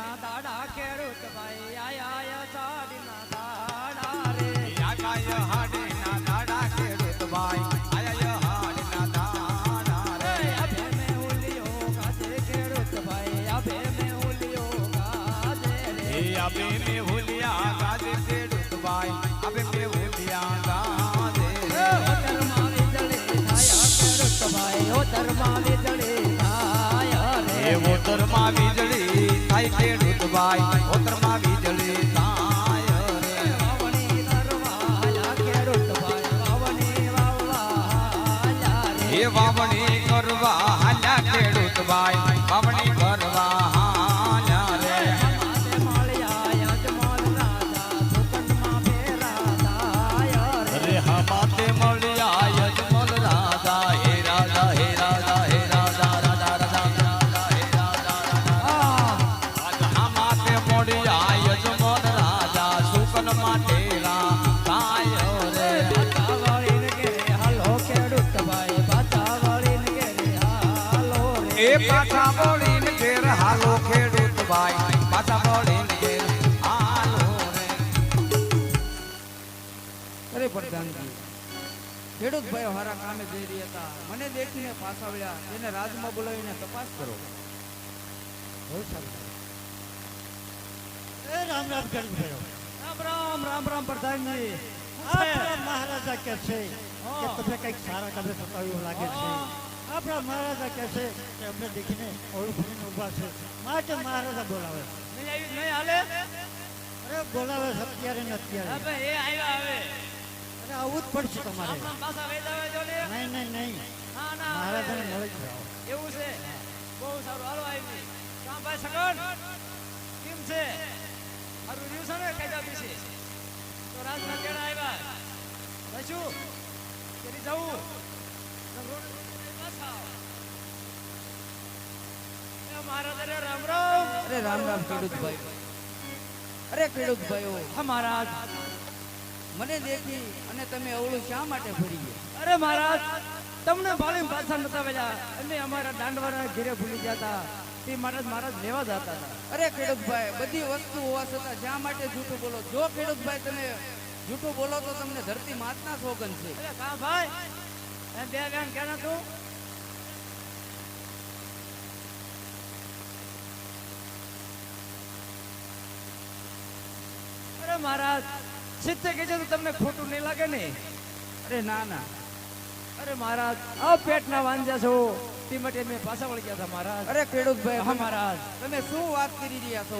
ના દાડા ખેડૂત ભાઈ આયા સાડીના દાડા રે આકાય હાડીના દાડા ખેડૂત ભાઈ આયા હાડીના દાડા રે અબે મે હુલિયો ગાજે ખેડૂત ભાઈ અબે મે હુલિયો ગાજે રે અબે મે હુલિયા ગાજે ખેડૂત ભાઈ અબે મે હુલિયા ગાજે ધર્મા વીજળી છાયા ખેડૂત ભાઈ ઓ ધર્મા વીજળી છાયા રે ઉત્તરમાં વીજળી થાય ખેડૂત ભાઈ ઉત્તરમાં વીજળી થાય રે વાવણી કરવા આયા ખેડૂત ભાઈ વાવણી વાવવા રે વાવણી કરવા હાલ્યા ખેડૂત ભાઈ વાવણી કરવા હાલ્યા રે માથે માળિયા યજમાન રાજા સુકનમાં ફેરા દાયા રે અરે હા માતે મળ્યા યજમલ રાજા હે રાજા હે રાજા હે રાજા રાજા રાજા રાજા હે રાજા રાજા આજ હા માતે મળ્યા યજમલ રાજા સુકન માટે રાયો રે બાચા વાળીને ઘેરે હાલો ખેડૂત ભાઈ બાચા વાળીને ઘેરે હાલો રે એ પાછા બોલીને ઘેર હાલો ખેડૂત ભાઈ પાછા બોલીને ઘેર હાલો રે અરે પ્રધાનજી ખેડૂત ભાઈ હારા કામે જઈ રહ્યા હતા મને દેખીને પાછા વળ્યા એને રાજમાં બોલાવીને તપાસ કરો એ રામ રામ ખેડૂત ભાઈઓ. રામ રામ પ્રધાનજી આપણા મહારાજા કહે છે કે તમે કંઈક સારા કામે થતા એવું લાગે છે. આપણા મહારાજા કહે છે કે અમને દેખીને ઓળખીને ઊભા છે માટે મહારાજા બોલાવે છે. નહીં હાલે અરે બોલાવે છે અત્યારે ને અત્યારે. એ આવ્યા હવે અરે આવવું જ પડશે તમારે. પાછા વેદાવે જો ને નહીં નહીં નહીં ના ના મહારાજાને મળી જ જાઓ. એવું છે બહુ સારું હાલો આવી કામ ભાઈ સગન કેમ છે હારું રહ્યું છે ને કાયદા પીસી તો રાજના કેળા આવ્યા બસું કરી જવું રામ રામ અરે રામ રામ ખેડૂત ભાઈ અરે ખેડૂત ભાઈઓ હા મહારાજ મને દેખી અને તમે અવળું શા માટે ફરી ગયા અરે મહારાજ તમને ભાળી પાછા નતા વેલા અમે અમારા દાંડવાના ઘેરે ભૂલી જતા તે મહારાજ લેવા જતા હતા અરે ખેડૂત ભાઈ બધી વસ્તુ હોવા છતાં શા માટે જૂઠું બોલો જો ખેડૂત ભાઈ તમે જૂઠું બોલો તો તમને ધરતી માતના સોગન છે અરે કા ભાઈ એ બે બેન કેના તું અરે મહારાજ સિત્તે કહેજો તો તમને ખોટું નહીં લાગે ને અરે ના ના અરે મહારાજ આ પેટના વાંજા છો તે માટે મેં પાછા વળી ગયા હતા મહારાજ અરે ખેડૂત ભાઈ હા મહારાજ તમે શું વાત કરી રહ્યા છો